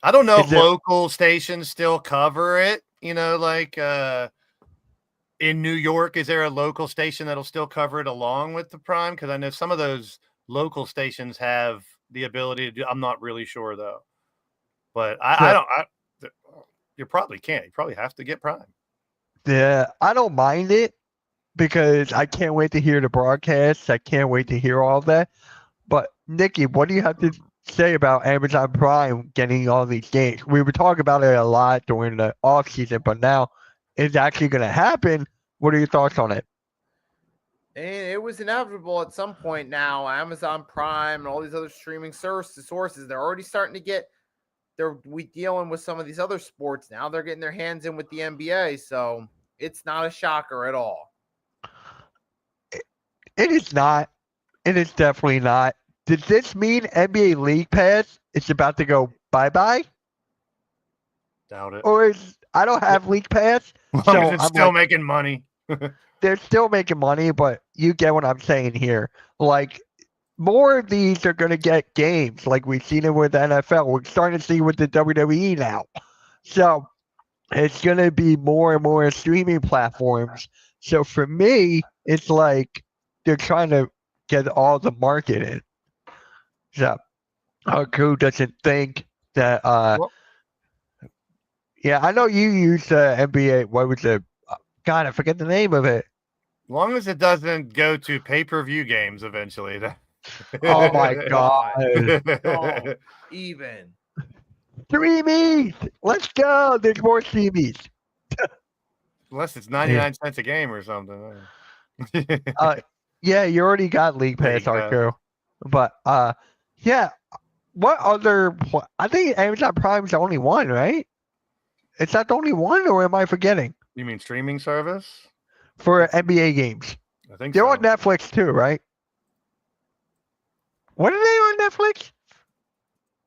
I don't know if local stations still cover it. You know, like in New York, is there a local station that'll still cover it along with the Prime? Because I know some of those local stations have the ability to do. I'm not really sure though. But you probably can't. You probably have to get Prime. Yeah, I don't mind it because I can't wait to hear the broadcasts. I can't wait to hear all of that. But Nikki, what do you have to say about Amazon Prime getting all these games? We were talking about it a lot during the off season, but now it's actually going to happen. What are your thoughts on it? And it was inevitable at some point now. Amazon Prime and all these other streaming sources, they're already starting to get. We dealing with some of these other sports now. They're getting their hands in with the NBA, so it's not a shocker at all. It is not. It is definitely not. Does this mean NBA League Pass is about to go bye-bye? Doubt it. Or I don't have League Pass. So it's still making money. They're still making money, but you get what I'm saying here. Like, more of these are going to get games like we've seen it with the NFL. We're starting to see with the WWE now. So it's going to be more and more streaming platforms. So for me, it's like they're trying to get all the market in. So Arku doesn't think that yeah, I know you use NBA. What was the God, I forget the name of it. As long as it doesn't go to pay-per-view games eventually. Oh my God. Oh, even. Streamies! Let's go! There's more streamies. Unless it's 99 cents a game or something. Yeah, you already got League Pass, Arco. But yeah, what other? I think Amazon Prime's the only one, right? Is that the only one, or am I forgetting? You mean streaming service? for NBA games. I think They're so. on Netflix too, right? What are they on Netflix?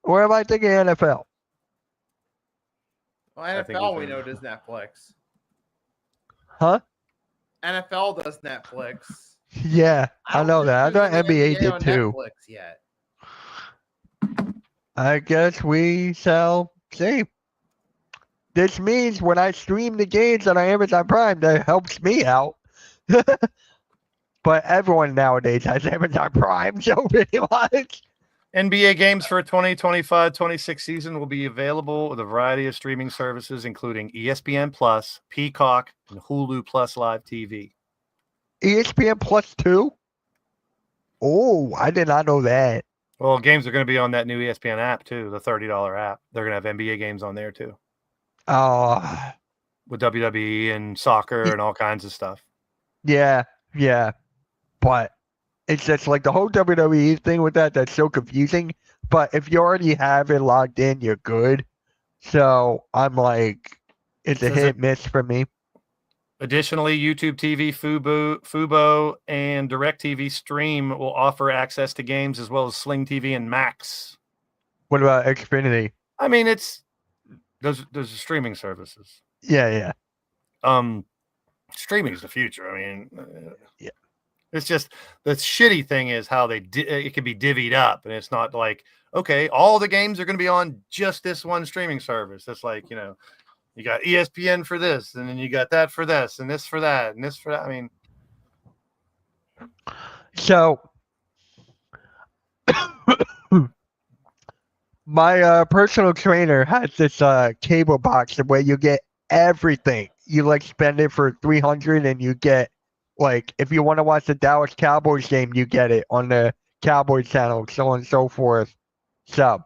Or am I thinking NFL? Well, I think NFL he's we in. know does Netflix. Huh? NFL does Netflix. Yeah, I don't know think that. I there's thought any NBA did on too. Netflix yet. I guess we shall see. This means when I stream the games on Amazon Prime, that helps me out. But everyone nowadays has Amazon Prime, so pretty much. NBA games for 2025-26 season will be available with a variety of streaming services, including ESPN Plus, Peacock, and Hulu Plus Live TV. ESPN Plus 2? Oh, I did not know that. Well, games are going to be on that new ESPN app too, the $30 app. They're going to have NBA games on there too, with WWE and soccer and all kinds of stuff. Yeah. But it's just like the whole WWE thing with that's so confusing. But if you already have it logged in, you're good. So I'm like, it's a hit miss for me. Additionally, YouTube TV, Fubo, and DirecTV Stream will offer access to games as well as Sling TV and Max. What about Xfinity? I mean, it's those are streaming services. Yeah. Streaming is the future. I mean, yeah. It's just the shitty thing is how it can be divvied up, and it's not like, okay, all the games are going to be on just this one streaming service. It's like, you got ESPN for this, and then you got that for this, and this for that, and this for that. I mean, so my personal trainer has this cable box where you get everything. You like spend it for $300, and you get like if you want to watch the Dallas Cowboys game, you get it on the Cowboys channel, so on and so forth. So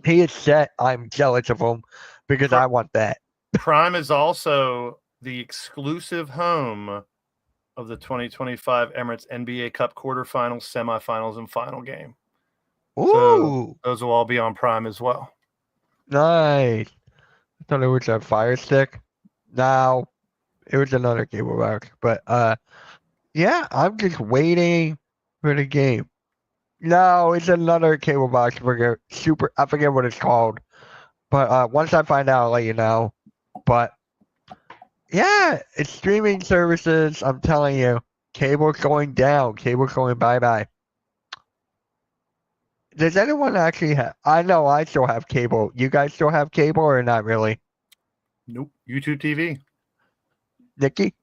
he is set. I'm jealous of him because I want that. Prime is also the exclusive home of the 2025 Emirates NBA Cup quarterfinals, semifinals, and final game. Ooh, so those will all be on Prime as well. Nice. I thought it was a Fire Stick. No, it was another cable box. But yeah, I'm just waiting for the game. No, it's another cable box. I forget what it's called. But once I find out, I'll let you know. But yeah, it's streaming services. I'm telling you, cable's going down. Cable's going bye-bye. Does anyone actually have? I know I still have cable. You guys still have cable or not really? Nope. YouTube TV. Nikki?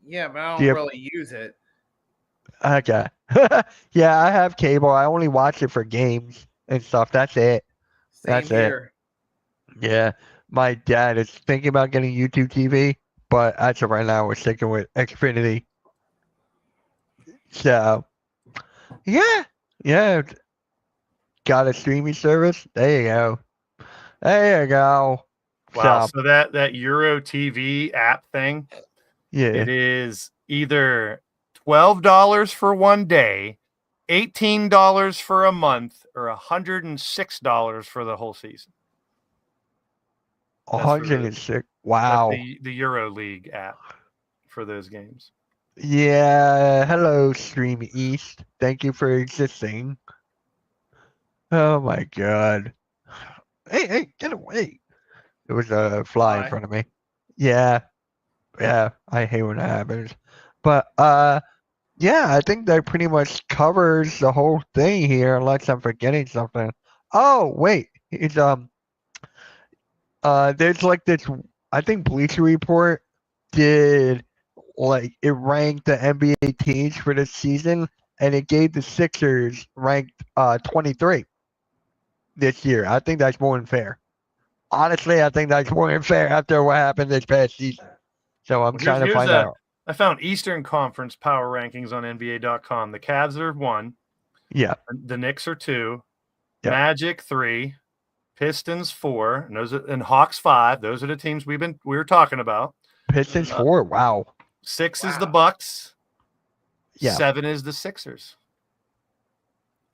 Yeah, but I don't really use it. Okay. Yeah, I have cable. I only watch it for games and stuff. That's it. Same here. Yeah. My dad is thinking about getting YouTube TV, but as of right now, we're sticking with Xfinity. So, yeah. Got a streaming service? There you go. Wow. So that Euro TV app thing, it is either $12 for one day, $18 for a month, or $106 for the whole season. 106. Wow. The Euro League app for those games. Yeah. Hello, Stream East. Thank you for existing. Oh my God. Hey, get away. There was a fly in front of me. Yeah. I hate when that happens. But yeah, I think that pretty much covers the whole thing here, unless I'm forgetting something. Oh wait, it's there's like this. I think Bleacher Report did like it ranked the NBA teams for this season, and it gave the Sixers ranked 23 this year. I think that's more than fair. Honestly, I think that's more than fair after what happened this past season. So I'm trying to find out. I found Eastern Conference power rankings on NBA.com. The Cavs are 1. Yeah. The Knicks are 2. Yeah. Magic 3. Pistons 4. And Hawks 5. Those are the teams we were talking about. Pistons 4. Wow. 6 is the Bucks. Yeah. 7 is the Sixers.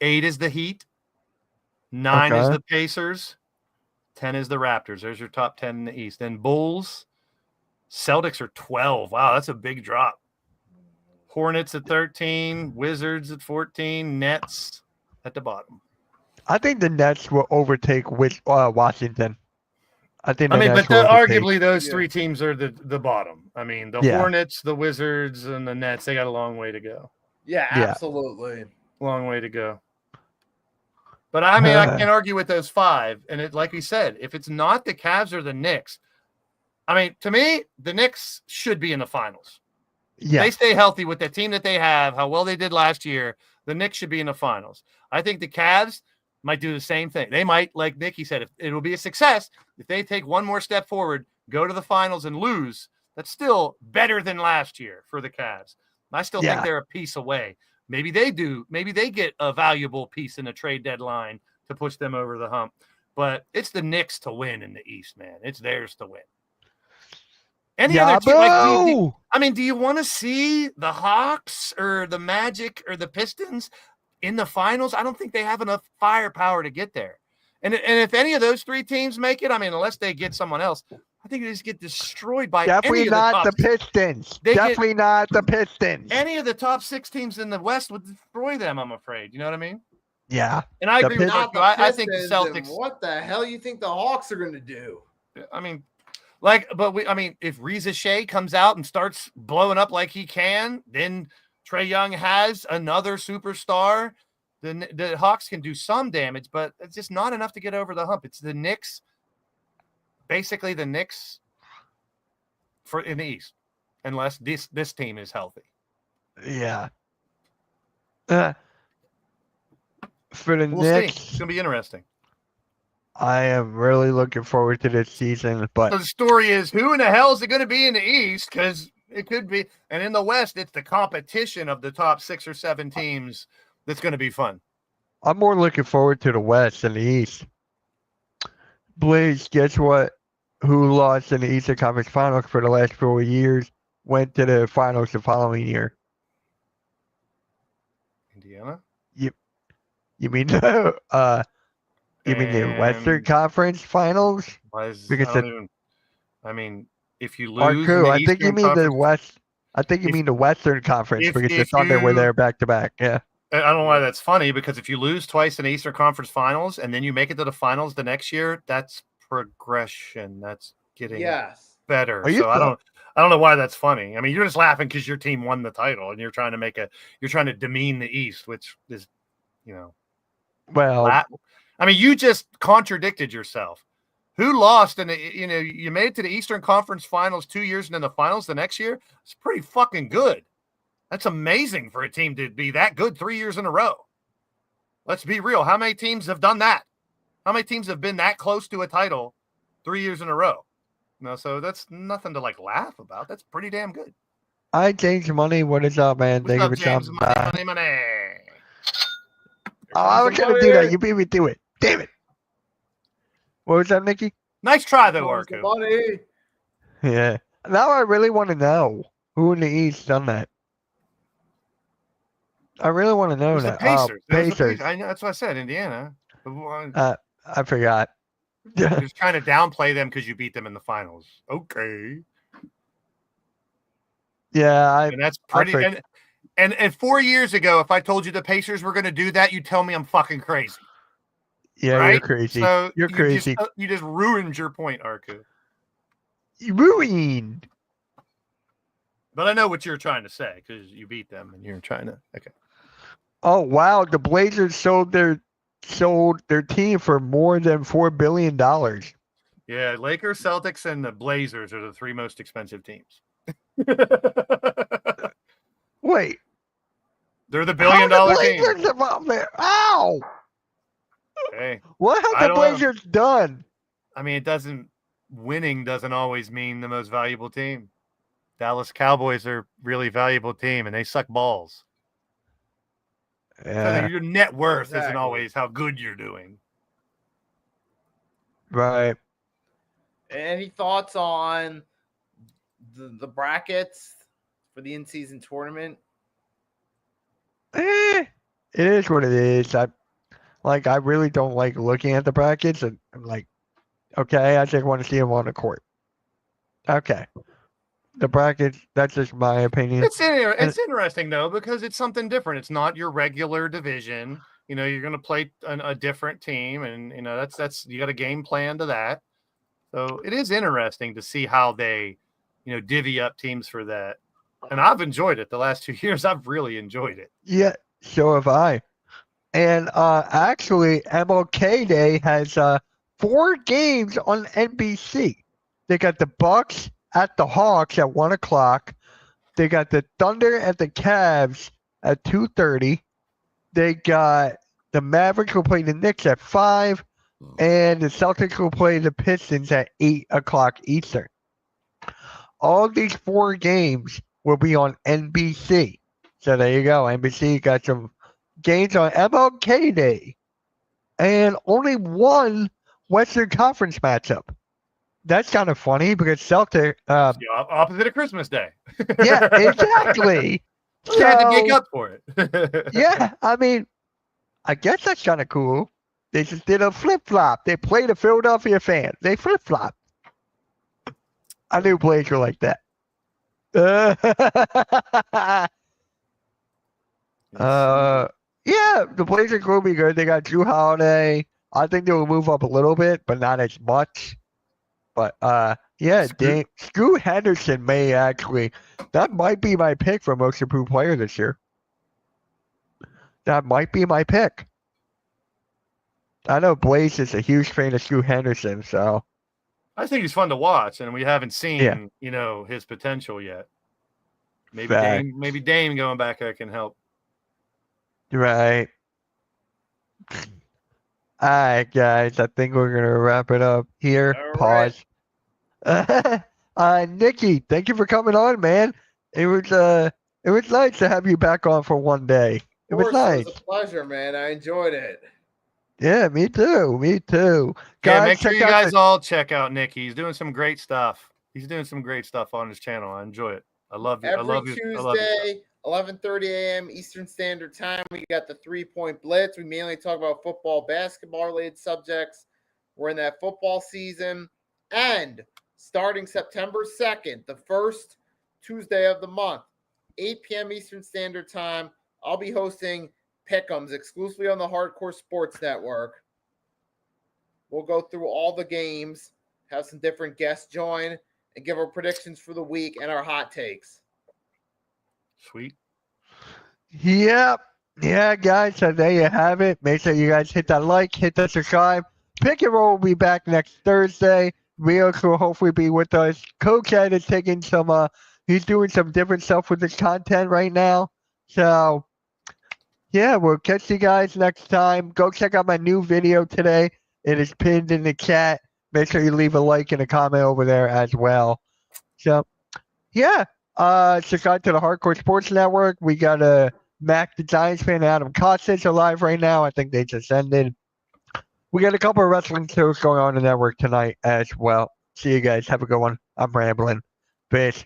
8 is the Heat. 9 is the Pacers. 10 is the Raptors. There's your top 10 in the East. Then Bulls, Celtics are 12. Wow, that's a big drop. Hornets at 13, Wizards at 14, Nets at the bottom. I think the Nets will overtake Washington. I think. Arguably those three teams are the bottom. I mean, the Hornets, the Wizards, and the Nets. They got a long way to go. Yeah, absolutely. Long way to go. But I mean, I can't argue with those five. And it, like we said, if it's not the Cavs or the Knicks, I mean, to me, the Knicks should be in the finals. Yeah. They stay healthy with the team that they have, how well they did last year. The Knicks should be in the finals. I think the Cavs might do the same thing. They might, like Nikki said, if it'll be a success. If they take one more step forward, go to the finals and lose, that's still better than last year for the Cavs. I still think they're a piece away. Maybe they do. Maybe they get a valuable piece in a trade deadline to push them over the hump. But it's the Knicks to win in the East, man. It's theirs to win. Any other team? Do you want to see the Hawks or the Magic or the Pistons in the finals? I don't think they have enough firepower to get there. And if any of those three teams make it, I mean, unless they get someone else, I think they just get destroyed by definitely any of not the Pistons. Definitely not the Pistons. Any of the top six teams in the West would destroy them, I'm afraid. You know what I mean? Yeah. And I agree with you. I think the Celtics. What the hell you think the Hawks are going to do? I mean, if Reza Shea comes out and starts blowing up like he can, then Trae Young has another superstar. The Hawks can do some damage, but it's just not enough to get over the hump. It's the Knicks. Basically, the Knicks in the East, unless this team is healthy. Yeah. For the Knicks, see. It's gonna be interesting. I am really looking forward to this season. But the story is, who in the hell is it going to be in the East? Because it could be, and in the West, it's the competition of the top 6 or 7 teams that's going to be fun. I'm more looking forward to the West than the East. Blaze, guess what? Who lost in the Eastern Conference Finals for the last 4 years went to the finals the following year? Indiana? You mean the Western Conference Finals? If you lose, I think you mean the West. I think you mean the Western Conference because the Thunder were there back to back. Yeah. I don't know why that's funny, because if you lose twice in the Eastern Conference Finals and then you make it to the finals the next year, that's progression. That's getting better. So I don't know why that's funny. I mean, you're just laughing because your team won the title and you're trying to demean the East, which is, well, I mean, you just contradicted yourself. Who lost? And you made it to the Eastern Conference Finals 2 years and then the finals the next year. It's pretty fucking good. That's amazing for a team to be that good 3 years in a row. Let's be real. How many teams have done that? How many teams have been that close to a title 3 years in a row? So that's nothing to laugh about. That's pretty damn good. Hi, James Money. What is up, man? Thank you for James Money. Oh, I was going to do that. You beat me to it. Damn it. What was that, Nikki? Nice try, though, Arku. Yeah. Now I really want to know who in the East done that. I really want to know that. Pacers. Pacers. I know, that's what I said, Indiana. I forgot. You're just trying to downplay them because you beat them in the finals. Okay. Yeah. And that's pretty. And 4 years ago, if I told you the Pacers were going to do that, you'd tell me I'm fucking crazy. Yeah, right? You're crazy. So you're crazy. You just ruined your point, Arku. You ruined. But I know what you're trying to say because you beat them and you're trying to. Okay. Oh wow! The Blazers sold their team for more than $4 billion. Yeah, Lakers, Celtics, and the Blazers are the 3 most expensive teams. Wait. They're the $1 billion team. Ow! Hey, what have the Blazers done? I mean, winning doesn't always mean the most valuable team. Dallas Cowboys are a really valuable team, and they suck balls. Yeah. So your net worth isn't always how good you're doing. Right. Any thoughts on the brackets for the in-season tournament? It is what it is. I really don't like looking at the brackets, and I'm like, okay, I just want to see them on the court. Okay. the brackets. That's just my opinion. It's interesting though, because it's something different. It's not your regular division. You know, you're going to play a different team, and you know that's you got a game plan to that. So it is interesting to see how they, you know, divvy up teams for that. And I've enjoyed it the last 2 years. I've really enjoyed it. Yeah, so have I. And actually, MLK Day has 4 games on NBC. They got the Bucks at the Hawks at 1 o'clock. They got the Thunder at the Cavs at 2:30. They got the Mavericks will play the Knicks at 5, and the Celtics will play the Pistons at 8 o'clock Eastern. All these 4 games will be on NBC. So there you go. NBC got some games on MLK Day. And only 1 Western Conference matchup. That's kind of funny because Celtic. Opposite of Christmas Day. Yeah, exactly. You had to make up for it. Yeah, I mean, I guess that's kind of cool. They just did a flip-flop. They played the Philadelphia fans. They flip-flopped. I knew Blades were like that. Yeah, the Blazers will be good. They got Drew Holiday. I think they will move up a little bit, but not as much. But yeah, Scoot Henderson may actually. That might be my pick for most improved player this year. That might be my pick. I know Blaze is a huge fan of Scoot Henderson, so I think he's fun to watch, and we haven't seen you know, his potential yet. Maybe Dame going back there can help. Right. All right, guys. I think we're gonna wrap it up here. All Pause. Nikki, thank you for coming on, man. It was nice to have you back on for one day. It was nice. It was a pleasure, man. I enjoyed it. Yeah, me too. Me too. Yeah, make sure you guys all check out Nicky. He's doing some great stuff. He's doing some great stuff on his channel. I enjoy it. I love you. Every Tuesday, 11:30 a.m. Eastern Standard Time, we got the 3-point blitz. We mainly talk about football, basketball-related subjects. We're in that football season. And starting September 2nd, the first Tuesday of the month, 8 p.m. Eastern Standard Time, I'll be hosting Pick'ems exclusively on the Hardcore Sports Network. We'll go through all the games, have some different guests join, and give our predictions for the week and our hot takes. Sweet. Yep. Yeah, guys. So there you have it. Make sure you guys hit that like, hit that subscribe. Pick and Roll will be back next Thursday. Rios will hopefully be with us. Coach Ed is taking some, he's doing some different stuff with his content right now. So, yeah, we'll catch you guys next time. Go check out my new video today. It is pinned in the chat. Make sure you leave a like and a comment over there as well. So, yeah. Subscribe to the Hardcore Sports Network. We got Mac the Giants fan, Adam Costas are live right now. I think they just ended. We got a couple of wrestling shows going on the network tonight as well. See you guys. Have a good one. I'm rambling. Peace.